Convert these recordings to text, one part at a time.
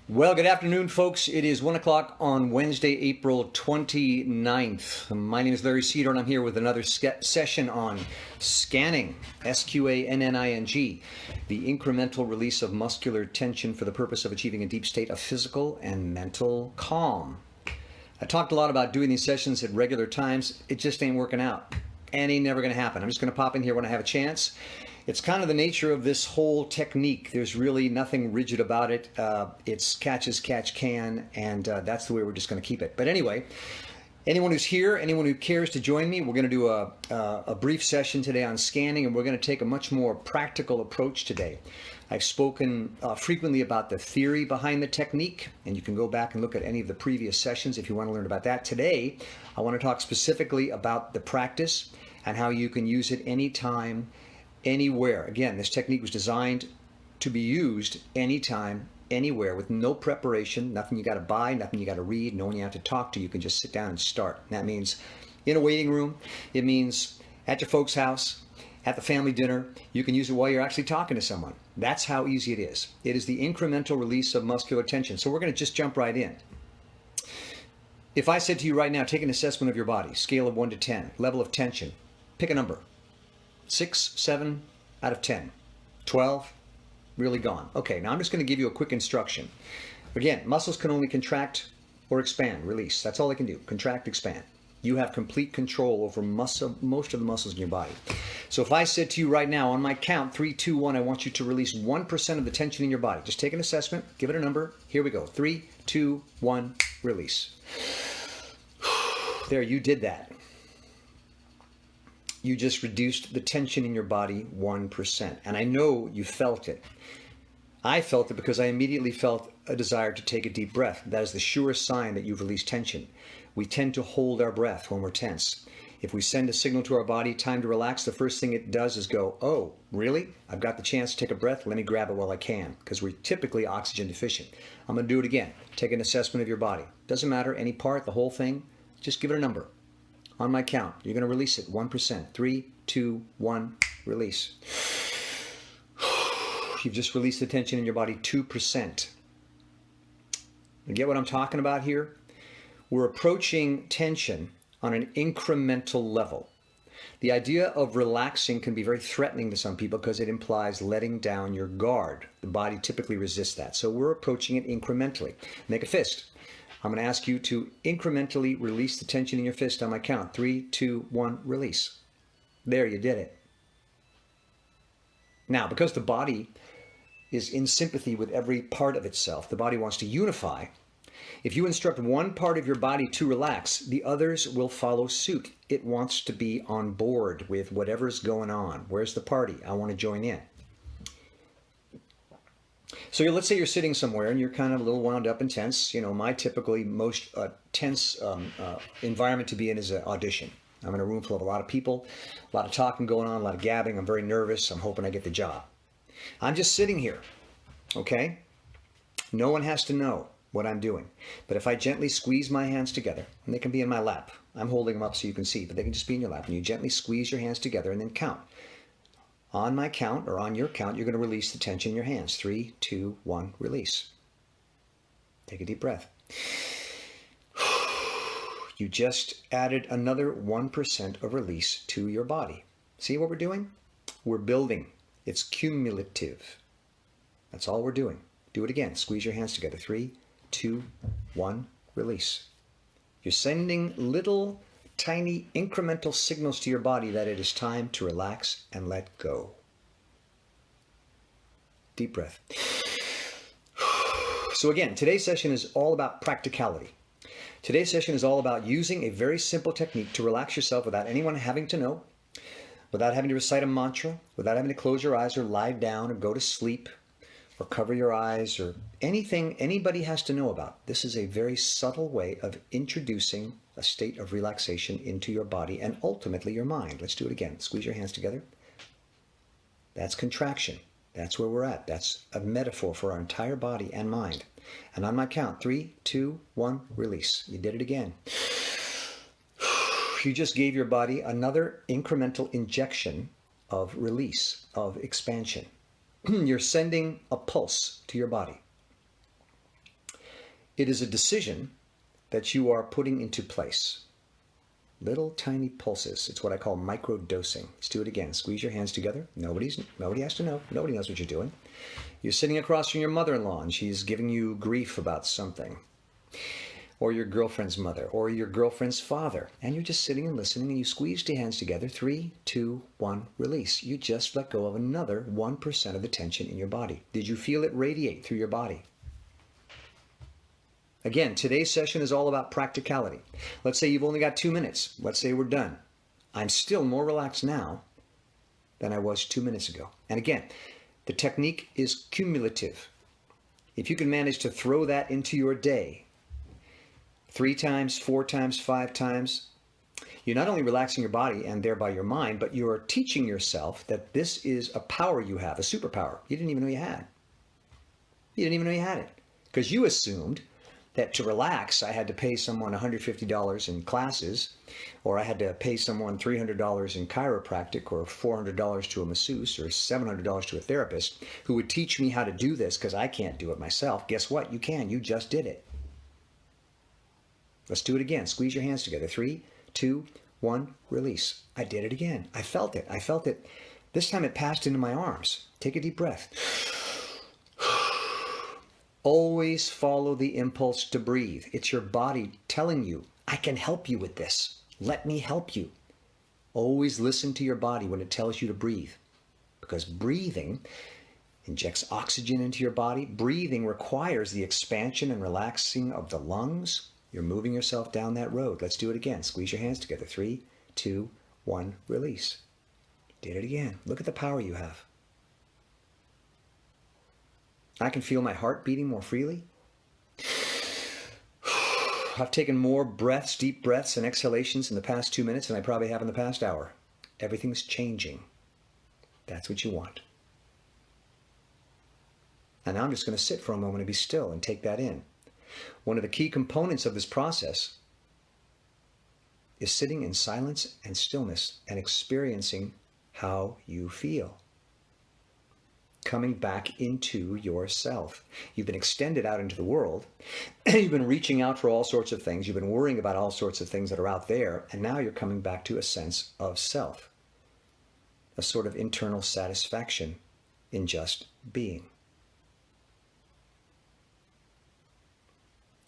Well, good afternoon, folks. It is 1 o'clock on Wednesday, April 29th. My name is Larry Cedar, and I'm here with another session on Sqanning, Sqanning, the incremental release of muscular tension for the purpose of achieving a deep state of physical and mental calm. I talked a lot about doing these sessions at regular times. It just ain't working out, and ain't never going to happen. I'm just going to pop in here when I have a chance. It's kind of the nature of this whole technique. There's really nothing rigid about it. It's catch as catch can, and that's the way we're just going to keep it. But anyway, anyone who's here, anyone who cares to join me, we're going to do a brief session today on Sqanning, and we're going to take a much more practical approach today. I've spoken frequently about the theory behind the technique, and you can go back and look at any of the previous sessions if you want to learn about that. Today, I want to talk specifically about the practice and how you can use it anytime, anywhere. Again, this technique was designed to be used anytime, anywhere, with no preparation, nothing you got to buy, nothing you got to read, no one you have to talk to. You can just sit down and start. And that means in a waiting room. It means at your folks' house, at the family dinner. You can use it while you're actually talking to someone. That's how easy it is. It is the incremental release of muscular tension. So we're going to just jump right in. If I said to you right now, take an assessment of your body, scale of 1 to 10, level of tension, pick a number. 6, 7 out of 10, 12, really gone. Okay, now I'm just going to give you a quick instruction. Again, muscles can only contract or expand, release. That's all they can do, contract, expand. You have complete control over most of the muscles in your body. So if I said to you right now, on my count, 3, 2, 1, I want you to release 1% of the tension in your body. Just take an assessment, give it a number. Here we go. 3, 2, 1, release. There, you did that. You just reduced the tension in your body 1%. And I know you felt it. I felt it because I immediately felt a desire to take a deep breath. That is the surest sign that you've released tension. We tend to hold our breath when we're tense. If we send a signal to our body, time to relax, the first thing it does is go, oh, really? I've got the chance to take a breath. Let me grab it while I can, because we're typically oxygen deficient. I'm going to do it again. Take an assessment of your body. Doesn't matter, any part, the whole thing. Just give it a number. On my count, you're going to release it 1%. 3, 2, 1, release. You've just released the tension in your body 2%. You get what I'm talking about here? We're approaching tension on an incremental level. The idea of relaxing can be very threatening to some people because it implies letting down your guard. The body typically resists that. So we're approaching it incrementally. Make a fist. I'm going to ask you to incrementally release the tension in your fist on my count. 3, 2, 1, release. There, you did it. Now, because the body is in sympathy with every part of itself, the body wants to unify. If you instruct one part of your body to relax, the others will follow suit. It wants to be on board with whatever's going on. Where's the party? I want to join in. So let's say you're sitting somewhere and you're kind of a little wound up and tense. You know, my typically most tense environment to be in is an audition. I'm in a room full of a lot of people, a lot of talking going on, a lot of gabbing. I'm very nervous. I'm hoping I get the job. I'm just sitting here, okay? No one has to know what I'm doing. But if I gently squeeze my hands together, and they can be in my lap. I'm holding them up so you can see, but they can just be in your lap. And you gently squeeze your hands together and then count. On my count, or on your count, you're going to release the tension in your hands. 3, 2, 1, release. Take a deep breath. You just added another 1% of release to your body. See what we're doing? We're building. It's cumulative. That's all we're doing. Do it again. Squeeze your hands together. 3, 2, 1, release. You're sending little tiny incremental signals to your body that it is time to relax and let go. Deep breath. So again, today's session is all about practicality. Today's session is all about using a very simple technique to relax yourself without anyone having to know, without having to recite a mantra, without having to close your eyes or lie down or go to sleep or cover your eyes or anything anybody has to know about. This is a very subtle way of introducing a state of relaxation into your body and ultimately your mind. Let's do it again. Squeeze your hands together. That's contraction. That's where we're at. That's a metaphor for our entire body and mind. And on my count, 3, 2, 1, release. You did it again. You just gave your body another incremental injection of release, of expansion. You're sending a pulse to your body. It is a decision that you are putting into place. Little tiny pulses. It's what I call micro dosing. Let's do it again. Squeeze your hands together. Nobody has to know. Nobody knows what you're doing. You're sitting across from your mother-in-law and she's giving you grief about something. Or your girlfriend's mother, or your girlfriend's father. And you're just sitting and listening, and you squeeze your hands together. 3, 2, 1, release. You just let go of another 1% of the tension in your body. Did you feel it radiate through your body? Again, today's session is all about practicality. Let's say you've only got 2 minutes. Let's say we're done. I'm still more relaxed now than I was 2 minutes ago. And again, the technique is cumulative. If you can manage to throw that into your day 3 times, 4 times, 5 times, you're not only relaxing your body and thereby your mind, but you're teaching yourself that this is a power you have, a superpower you didn't even know you had. You didn't even know you had it. Because you assumed that to relax, I had to pay someone $150 in classes, or I had to pay someone $300 in chiropractic, or $400 to a masseuse, or $700 to a therapist, who would teach me how to do this because I can't do it myself. Guess what? You can. You just did it. Let's do it again. Squeeze your hands together. 3, 2, 1, release. I did it again. I felt it. I felt it. This time it passed into my arms. Take a deep breath. Always follow the impulse to breathe. It's your body telling you, I can help you with this. Let me help you. Always listen to your body when it tells you to breathe. Because breathing injects oxygen into your body. Breathing requires the expansion and relaxing of the lungs. You're moving yourself down that road. Let's do it again. Squeeze your hands together. 3, 2, 1, release. Did it again. Look at the power you have. I can feel my heart beating more freely. I've taken more breaths, deep breaths and exhalations in the past 2 minutes than I probably have in the past hour. Everything's changing. That's what you want. And now I'm just going to sit for a moment and be still and take that in. One of the key components of this process is sitting in silence and stillness and experiencing how you feel. Coming back into yourself. You've been extended out into the world. You've been reaching out for all sorts of things. You've been worrying about all sorts of things that are out there. And now you're coming back to a sense of self. A sort of internal satisfaction in just being.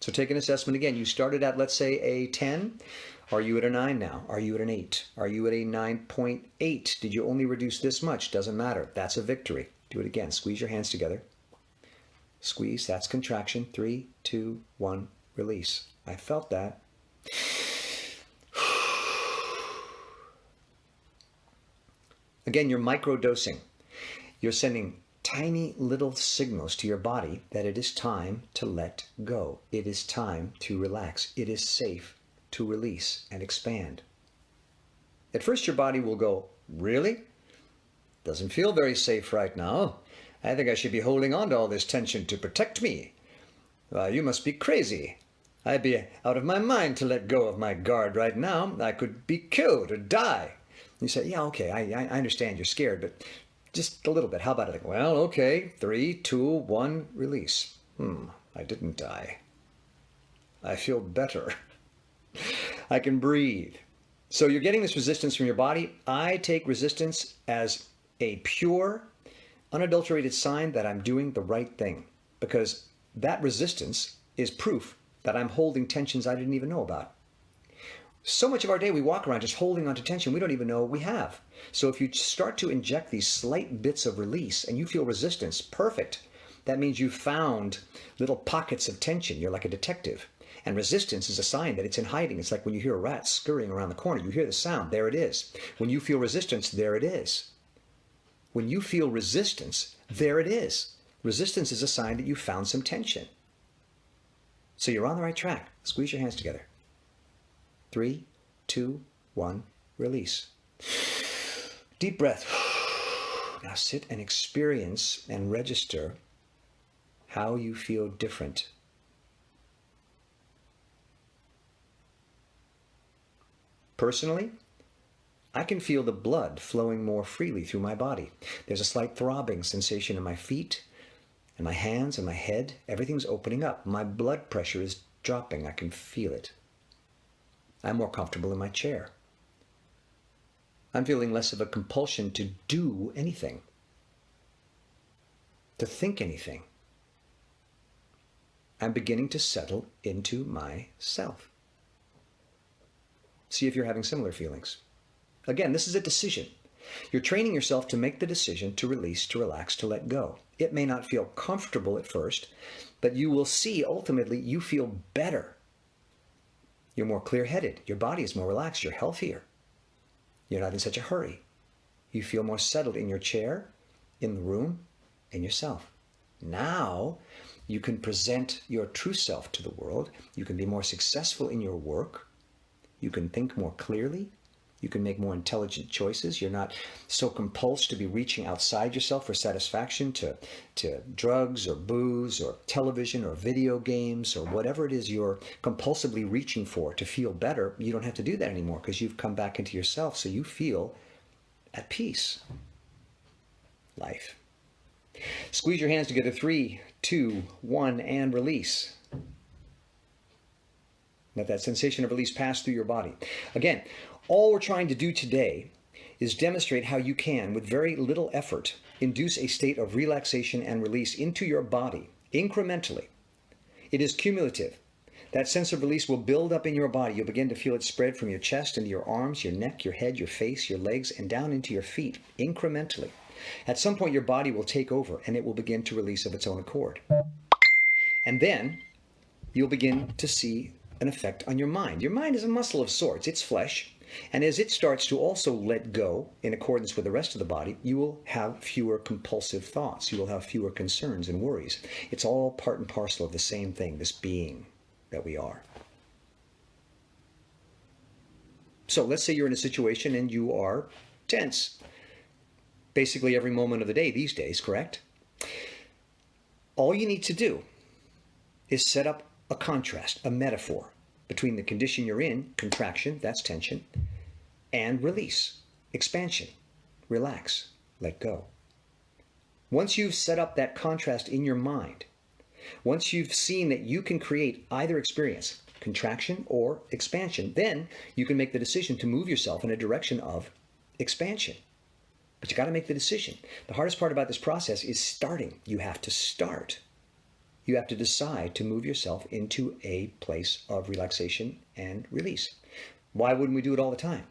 So take an assessment again. You started at, let's say, a 10. Are you at a 9 now? Are you at an 8? Are you at a 9.8? Did you only reduce this much? Doesn't matter. That's a victory. Do it again. Squeeze your hands together. Squeeze. That's contraction. 3, 2, 1. Release. I felt that. Again, you're microdosing. You're sending tiny little signals to your body that it is time to let go. It is time to relax. It is safe to release and expand. At first, your body will go, really? Doesn't feel very safe right now. I think I should be holding on to all this tension to protect me. You must be crazy. I'd be out of my mind to let go of my guard right now. I could be killed or die. You say, yeah, okay, I understand you're scared, but just a little bit. How about it? Well, okay, 3, 2, 1, release. I didn't die. I feel better. I can breathe. So you're getting this resistance from your body. I take resistance as a pure, unadulterated sign that I'm doing the right thing, because that resistance is proof that I'm holding tensions I didn't even know about. So much of our day we walk around just holding on to tension we don't even know we have. So if you start to inject these slight bits of release and you feel resistance, perfect. That means you've found little pockets of tension. You're like a detective. And resistance is a sign that it's in hiding. It's like when you hear a rat scurrying around the corner. You hear the sound. There it is. When you feel resistance, there it is. When you feel resistance, there it is. Resistance is a sign that you found some tension. So you're on the right track. Squeeze your hands together. 3, 2, 1, release. Deep breath. Now sit and experience and register how you feel different. Personally, I can feel the blood flowing more freely through my body. There's a slight throbbing sensation in my feet, And my hands and my head, everything's opening up. My blood pressure is dropping. I can feel it. I'm more comfortable in my chair. I'm feeling less of a compulsion to do anything, to think anything. I'm beginning to settle into myself. See if you're having similar feelings. Again, this is a decision. You're training yourself to make the decision to release, to relax, to let go. It may not feel comfortable at first, but you will see ultimately you feel better. You're more clear-headed. Your body is more relaxed. You're healthier. You're not in such a hurry. You feel more settled in your chair, in the room, in yourself. Now you can present your true self to the world. You can be more successful in your work. You can think more clearly. You can make more intelligent choices. You're not so compulsed to be reaching outside yourself for satisfaction to drugs or booze or television or video games or whatever it is you're compulsively reaching for to feel better. You don't have to do that anymore because you've come back into yourself, so you feel at peace. Life. Squeeze your hands together. 3, 2, 1, and release. Let that sensation of release pass through your body. Again, all we're trying to do today is demonstrate how you can, with very little effort, induce a state of relaxation and release into your body, incrementally. It is cumulative. That sense of release will build up in your body. You'll begin to feel it spread from your chest into your arms, your neck, your head, your face, your legs, and down into your feet, incrementally. At some point, your body will take over, and it will begin to release of its own accord. And then you'll begin to see an effect on your mind. Your mind is a muscle of sorts. It's flesh. And as it starts to also let go in accordance with the rest of the body, you will have fewer compulsive thoughts. You will have fewer concerns and worries. It's all part and parcel of the same thing, this being that we are. So let's say you're in a situation and you are tense. Basically every moment of the day these days, correct? All you need to do is set up a contrast, a metaphor, between the condition you're in, contraction, that's tension, and release, expansion, relax, let go. Once you've set up that contrast in your mind, once you've seen that you can create either experience, contraction or expansion, then you can make the decision to move yourself in a direction of expansion. But you got to make the decision. The hardest part about this process is starting. You have to start. You have to decide to move yourself into a place of relaxation and release. Why wouldn't we do it all the time?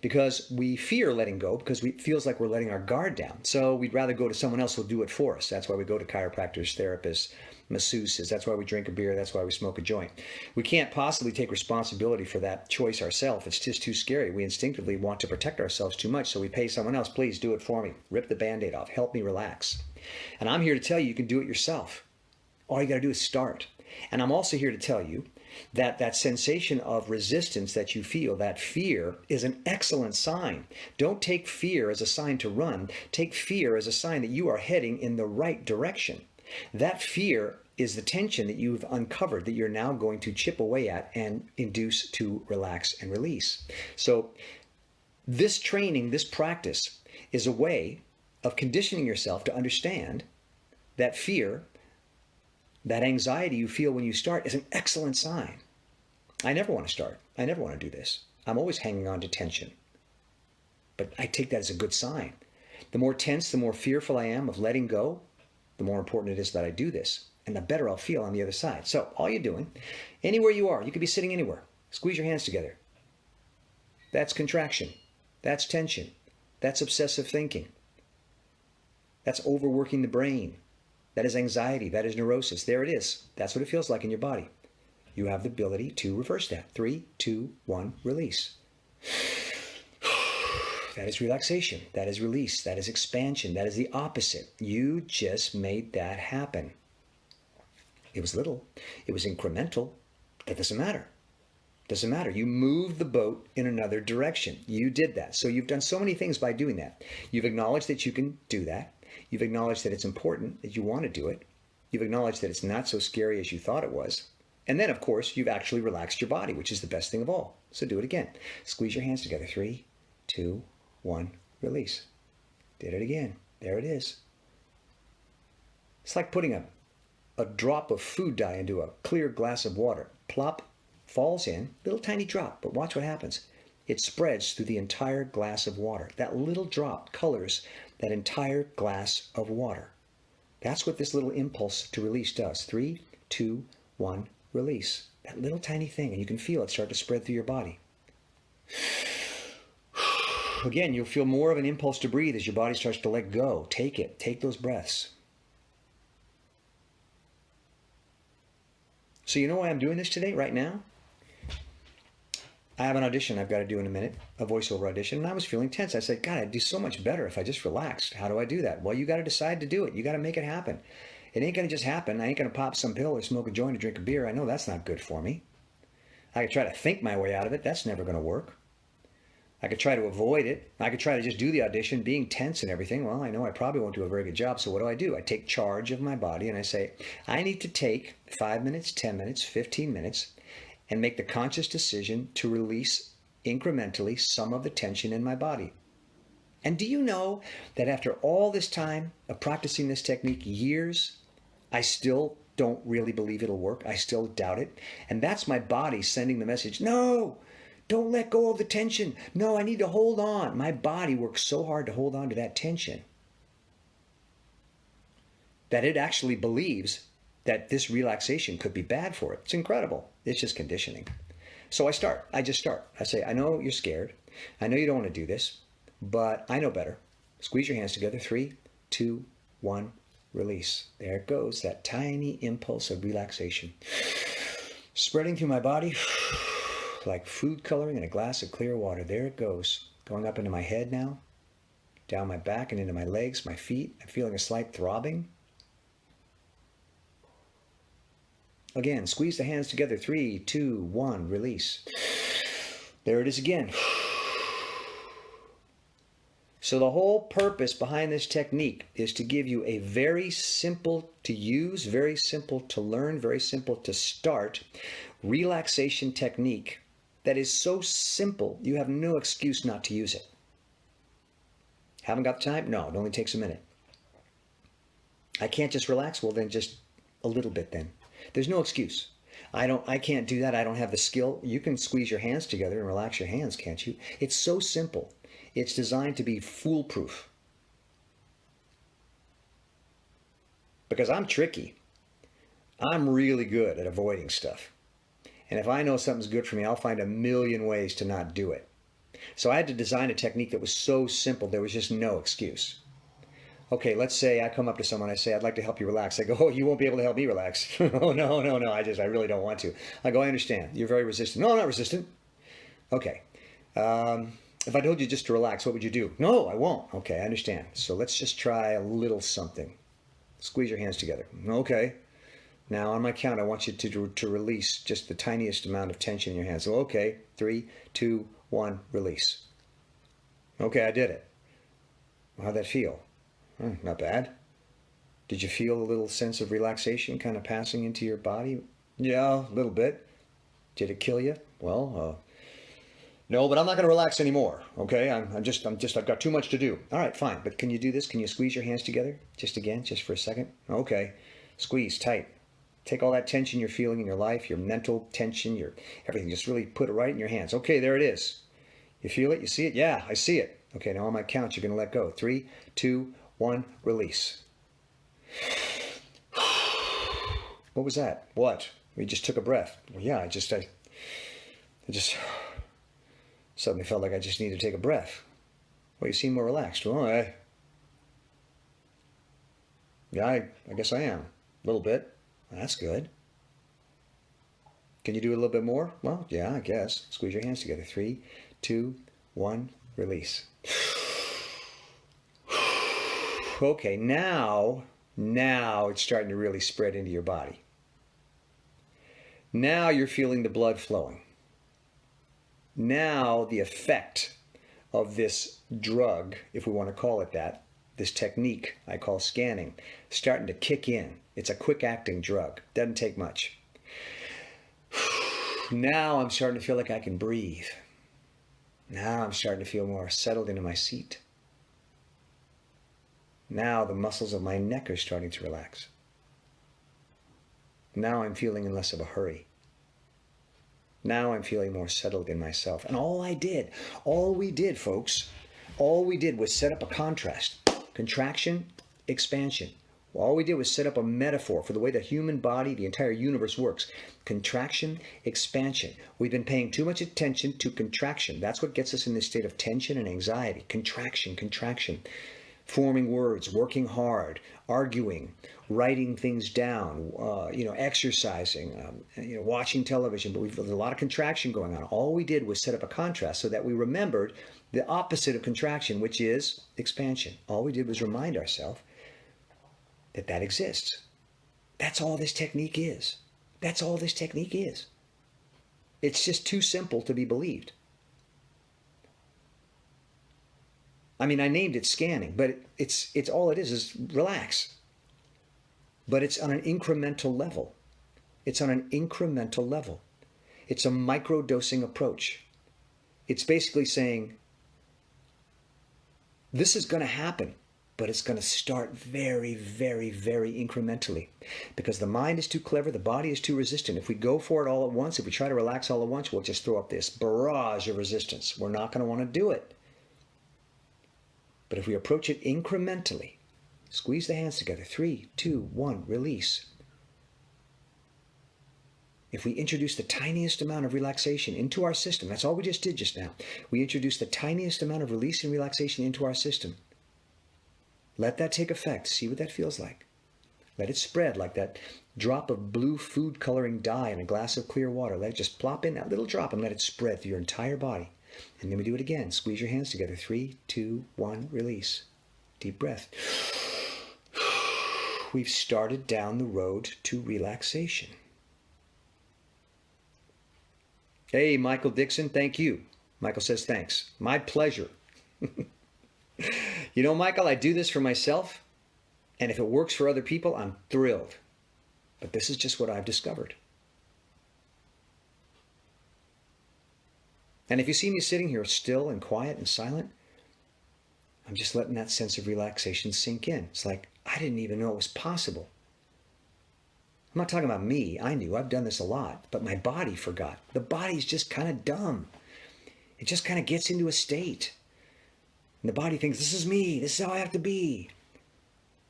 Because we fear letting go, because it feels like we're letting our guard down. So we'd rather go to someone else who'll do it for us. That's why we go to chiropractors, therapists, masseuses. That's why we drink a beer. That's why we smoke a joint. We can't possibly take responsibility for that choice ourselves. It's just too scary. We instinctively want to protect ourselves too much, so we pay someone else. Please do it for me. Rip the Band-Aid off. Help me relax. And I'm here to tell you, you can do it yourself. All you got to do is start. And I'm also here to tell you that that sensation of resistance that you feel, that fear, is an excellent sign. Don't take fear as a sign to run. Take fear as a sign that you are heading in the right direction. That fear is the tension that you've uncovered that you're now going to chip away at and induce to relax and release. So this training, this practice, is a way of conditioning yourself to understand that fear, that anxiety you feel when you start, is an excellent sign. I never want to start. I never want to do this. I'm always hanging on to tension. But I take that as a good sign. The more tense, the more fearful I am of letting go, the more important it is that I do this. And the better I'll feel on the other side. So all you're doing, anywhere you are, you could be sitting anywhere. Squeeze your hands together. That's contraction. That's tension. That's obsessive thinking. That's overworking the brain. That is anxiety. That is neurosis. There it is. That's what it feels like in your body. You have the ability to reverse that. 3, 2, 1, release. That is relaxation. That is release. That is expansion. That is the opposite. You just made that happen. It was little. It was incremental. That doesn't matter. Doesn't matter. You moved the boat in another direction. You did that. So you've done so many things by doing that. You've acknowledged that you can do that. You've acknowledged that it's important, that you want to do it. You've acknowledged that it's not so scary as you thought it was. And then, of course, you've actually relaxed your body, which is the best thing of all. So do it again. Squeeze your hands together. 3, 2, 1, release. Did it again. There it is. It's like putting a drop of food dye into a clear glass of water. Plop, falls in, little tiny drop, but watch what happens. It spreads through the entire glass of water. That little drop colors that entire glass of water. That's what this little impulse to release does. 3, 2, 1, release. That little tiny thing, and you can feel it start to spread through your body. Again, you'll feel more of an impulse to breathe as your body starts to let go. Take it. Take those breaths. So you know why I'm doing this today, right now? I have an audition I've got to do in a minute, a voiceover audition, and I was feeling tense. I said, God, I'd do so much better if I just relaxed. How do I do that? Well, you got to decide to do it. You got to make it happen. It ain't going to just happen. I ain't going to pop some pill or smoke a joint or drink a beer. I know that's not good for me. I could try to think my way out of it. That's never going to work. I could try to avoid it. I could try to just do the audition, being tense and everything. Well, I know I probably won't do a very good job. So what do? I take charge of my body and I say, I need to take 5 minutes, 10 minutes, 15 minutes and make the conscious decision to release incrementally some of the tension in my body. And do you know that after all this time of practicing this technique, years, I still don't really believe it'll work. I still doubt it. And that's my body sending the message, no, don't let go of the tension. No, I need to hold on. My body works so hard to hold on to that tension that it actually believes that this relaxation could be bad for it. It's incredible. It's just conditioning. So I just start. I say, I know you're scared. I know you don't want to do this, but I know better. Squeeze your hands together. 3, 2, 1, release. There it goes, that tiny impulse of relaxation. Spreading through my body like food coloring in a glass of clear water. There it goes, going up into my head now, down my back and into my legs, my feet. I'm feeling a slight throbbing. Again, squeeze the hands together. 3, 2, 1, release. There it is again. So the whole purpose behind this technique is to give you a very simple to use, very simple to learn, very simple to start relaxation technique that is so simple you have no excuse not to use it. Haven't got the time? No, it only takes a minute. I can't just relax? Well, then just a little bit then. There's no excuse. I can't do that. I don't have the skill. You can squeeze your hands together and relax your hands, can't you? It's so simple. It's designed to be foolproof. Because I'm tricky. I'm really good at avoiding stuff. And if I know something's good for me, I'll find a million ways to not do it. So I had to design a technique that was so simple, there was just no excuse. Okay, let's say I come up to someone, I say, I'd like to help you relax. They go, oh, you won't be able to help me relax. Oh, no, I really don't want to. I go, I understand. You're very resistant. No, I'm not resistant. Okay. If I told you just to relax, what would you do? No, I won't. Okay, I understand. So let's just try a little something. Squeeze your hands together. Okay. Now on my count, I want you to release just the tiniest amount of tension in your hands. So, okay, 3, 2, 1, release. Okay, I did it. How'd that feel? Not bad. Did you feel a little sense of relaxation kind of passing into your body? Yeah, a little bit. Did it kill you? Well, no, but I'm not going to relax anymore. Okay, I've got too much to do. All right, fine. But can you do this? Can you squeeze your hands together? Just again, just for a second. Okay, squeeze tight. Take all that tension you're feeling in your life, your mental tension, your everything. Just really put it right in your hands. Okay, there it is. You feel it? You see it? Yeah, I see it. Okay, now on my count, you're going to let go. 3, 2, 1, release. What was that? What? We just took a breath. Well, yeah, I just suddenly felt like I just needed to take a breath. Well, you seem more relaxed. Well, I guess I am. A little bit. That's good. Can you do a little bit more? Well, yeah, I guess. Squeeze your hands together. 3, 2, 1, release. Okay, now it's starting to really spread into your body. Now you're feeling the blood flowing. Now the effect of this drug, if we want to call it that, this technique I call scanning, starting to kick in. It's a quick-acting drug. Doesn't take much. Now I'm starting to feel like I can breathe. Now I'm starting to feel more settled into my seat. Now the muscles of my neck are starting to relax. Now I'm feeling in less of a hurry. Now I'm feeling more settled in myself. And all we did, folks, all we did was set up a contrast. Contraction, expansion. All we did was set up a metaphor for the way the human body, the entire universe works. Contraction, expansion. We've been paying too much attention to contraction. That's what gets us in this state of tension and anxiety. Contraction, contraction. Forming words, working hard, arguing, writing things down, exercising, watching television. But there's a lot of contraction going on. All we did was set up a contrast so that we remembered the opposite of contraction, which is expansion. All we did was remind ourselves that exists. That's all this technique is. That's all this technique is. It's just too simple to be believed. I mean, I named it scanning, but it's all it is relax. But it's on an incremental level. It's on an incremental level. It's a micro-dosing approach. It's basically saying, this is going to happen, but it's going to start very, very, very incrementally. Because the mind is too clever, the body is too resistant. If we go for it all at once, if we try to relax all at once, we'll just throw up this barrage of resistance. We're not going to want to do it. But if we approach it incrementally, squeeze the hands together, 3, 2, 1, release. If we introduce the tiniest amount of relaxation into our system, that's all we just did just now. We introduced the tiniest amount of release and relaxation into our system. Let that take effect. See what that feels like. Let it spread like that drop of blue food coloring dye in a glass of clear water. Let it just plop in that little drop and let it spread through your entire body. And then we do it again. Squeeze your hands together. 3, 2, 1, release. Deep breath. We've started down the road to relaxation. Hey, Michael Dixon, thank you. Michael says thanks. My pleasure. You know, Michael, I do this for myself, and if it works for other people, I'm thrilled. But this is just what I've discovered. And if you see me sitting here still and quiet and silent, I'm just letting that sense of relaxation sink in. It's like, I didn't even know it was possible. I'm not talking about me. I knew. I've done this a lot. But my body forgot. The body's just kind of dumb. It just kind of gets into a state. And the body thinks, this is me. This is how I have to be.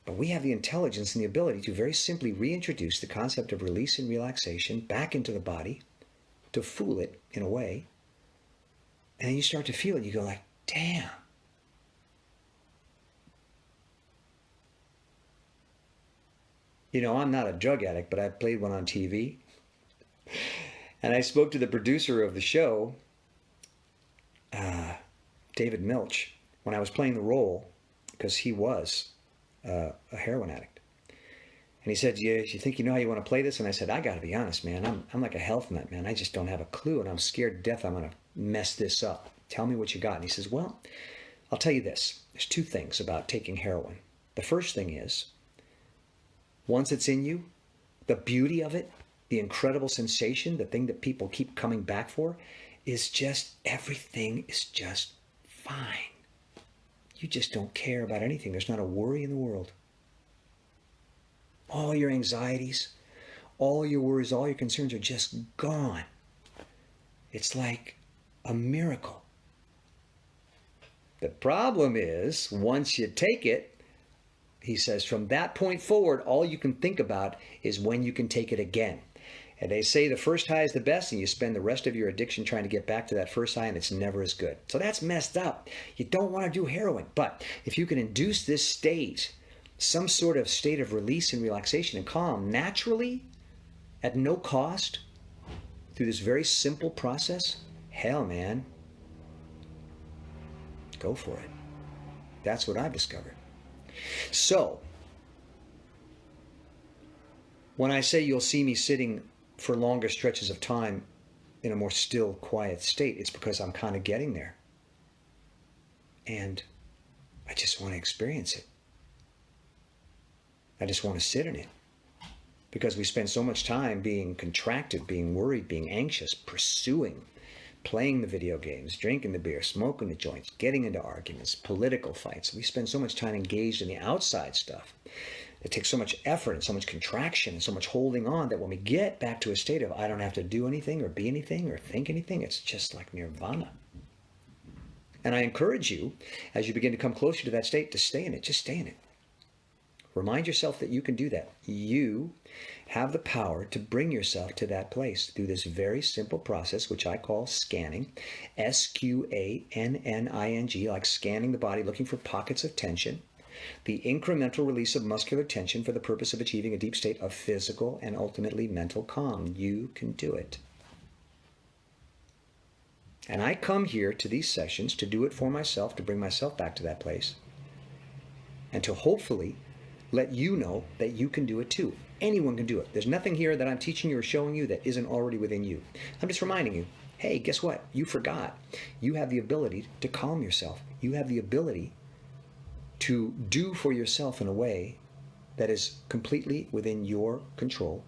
But we have the intelligence and the ability to very simply reintroduce the concept of release and relaxation back into the body, to fool it in a way. And then you start to feel it. You go like, damn. You know, I'm not a drug addict, but I played one on TV. And I spoke to the producer of the show, David Milch, when I was playing the role, because he was a heroin addict. And he said, you think you know how you want to play this? And I said, I got to be honest, man. I'm like a health nut, man. I just don't have a clue, and I'm scared to death I'm going to mess this up. Tell me what you got. And he says, well, I'll tell you this. There's 2 things about taking heroin. The first thing is, once it's in you, the beauty of it, the incredible sensation, the thing that people keep coming back for, is just everything is just fine. You just don't care about anything. There's not a worry in the world. All your anxieties, all your worries, all your concerns are just gone. It's like a miracle. The problem is, once you take it, he says, from that point forward, all you can think about is when you can take it again. And they say the first high is the best, and you spend the rest of your addiction trying to get back to that first high, and it's never as good. So that's messed up. You don't want to do heroin. But if you can induce this state, some sort of state of release and relaxation and calm, naturally, at no cost, through this very simple process, hell, man, go for it. That's what I've discovered. So, when I say you'll see me sitting for longer stretches of time in a more still, quiet state, it's because I'm kind of getting there. And I just want to experience it. I just want to sit in it. Because we spend so much time being contracted, being worried, being anxious, pursuing, playing the video games, drinking the beer, smoking the joints, getting into arguments, political fights. We spend so much time engaged in the outside stuff It takes so much effort and so much contraction and so much holding on that when we get back to a state of I don't have to do anything or be anything or think anything, it's just like nirvana. And I encourage you, as you begin to come closer to that state, to stay in it. Just stay in it. Remind yourself that you can do that. You have the power to bring yourself to that place through this very simple process, which I call scanning, Sqanning, like scanning the body, looking for pockets of tension. The incremental release of muscular tension for the purpose of achieving a deep state of physical and ultimately mental calm. You can do it. And I come here to these sessions to do it for myself, to bring myself back to that place, and to hopefully let you know that you can do it too. Anyone can do it. There's nothing here that I'm teaching you or showing you that isn't already within you. I'm just reminding you, hey, guess what? You forgot. You have the ability to calm yourself. You have the ability to do for yourself in a way that is completely within your control,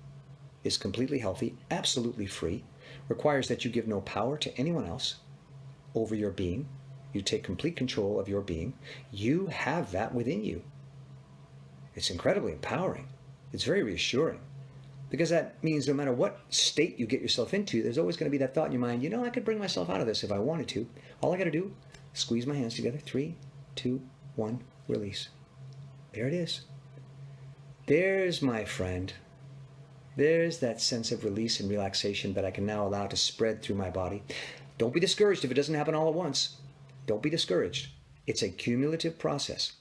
is completely healthy, absolutely free, requires that you give no power to anyone else over your being. You take complete control of your being. You have that within you. It's incredibly empowering. It's very reassuring, because that means no matter what state you get yourself into, there's always going to be that thought in your mind, you know, I could bring myself out of this if I wanted to. All I got to do, squeeze my hands together. 3, 2, 1, release. There it is. There's my friend. There's that sense of release and relaxation that I can now allow to spread through my body. Don't be discouraged if it doesn't happen all at once. Don't be discouraged. It's a cumulative process.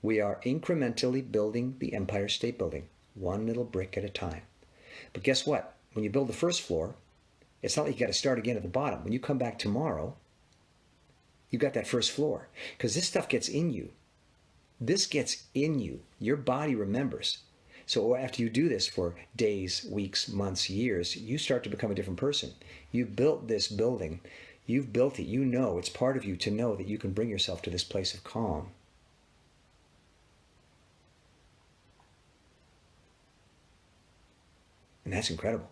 We are incrementally building the Empire State Building, one little brick at a time. But guess what? When you build the first floor, it's not like you got to start again at the bottom. When you come back tomorrow, you got that first floor, because this stuff gets in you. This gets in you. Your body remembers. So after you do this for days, weeks, months, years, you start to become a different person. You've built this building. You've built it. You know, it's part of you to know that you can bring yourself to this place of calm. And that's incredible.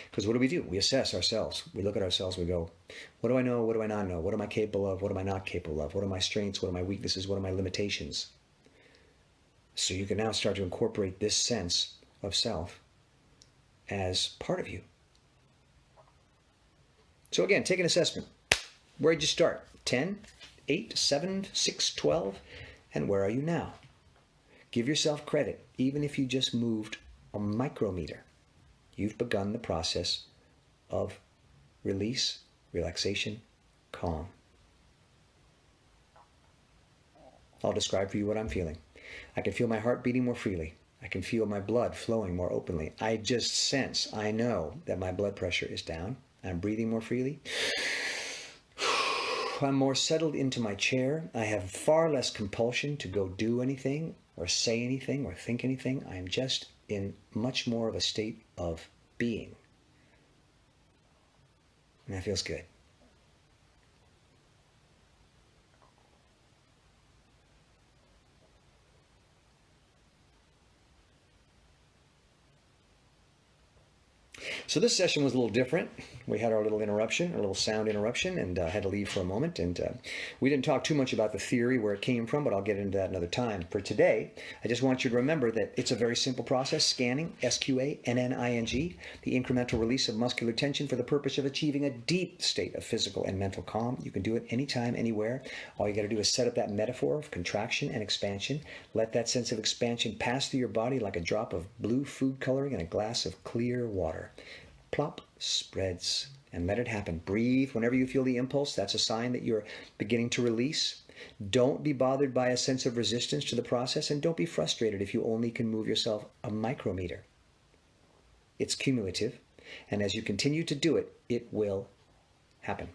Because what do? We assess ourselves. We look at ourselves. We go, what do I know? What do I not know? What am I capable of? What am I not capable of? What are my strengths? What are my weaknesses? What are my limitations? So you can now start to incorporate this sense of self as part of you. So again, take an assessment. Where did you start? 10, 8, 7, 6, 12? And where are you now? Give yourself credit, even if you just moved a micrometer. You've begun the process of release, relaxation, calm. I'll describe for you what I'm feeling. I can feel my heart beating more freely. I can feel my blood flowing more openly. I just sense, I know that my blood pressure is down. I'm breathing more freely. I'm more settled into my chair. I have far less compulsion to go do anything or say anything or think anything. I am just in much more of a state of being. And that feels good. So this session was a little different. We had our little interruption, a little sound interruption, and had to leave for a moment. And we didn't talk too much about the theory, where it came from, but I'll get into that another time. For today, I just want you to remember that it's a very simple process. Scanning, Sqanning, the incremental release of muscular tension for the purpose of achieving a deep state of physical and mental calm. You can do it anytime, anywhere. All you got to do is set up that metaphor of contraction and expansion. Let that sense of expansion pass through your body like a drop of blue food coloring in a glass of clear water. Plop, spreads, and let it happen. Breathe whenever you feel the impulse. That's a sign that you're beginning to release. Don't be bothered by a sense of resistance to the process, and don't be frustrated if you only can move yourself a micrometer. It's cumulative, and as you continue to do it, it will happen.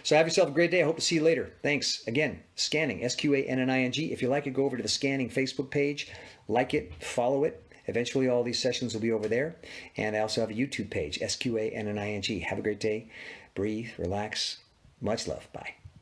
So have yourself a great day. I hope to see you later. Thanks. Again, Sqanning, Sqanning. If you like it, go over to the Sqanning Facebook page, like it, follow it. Eventually, all these sessions will be over there. And I also have a YouTube page, Sqanning. Have a great day. Breathe, relax. Much love. Bye.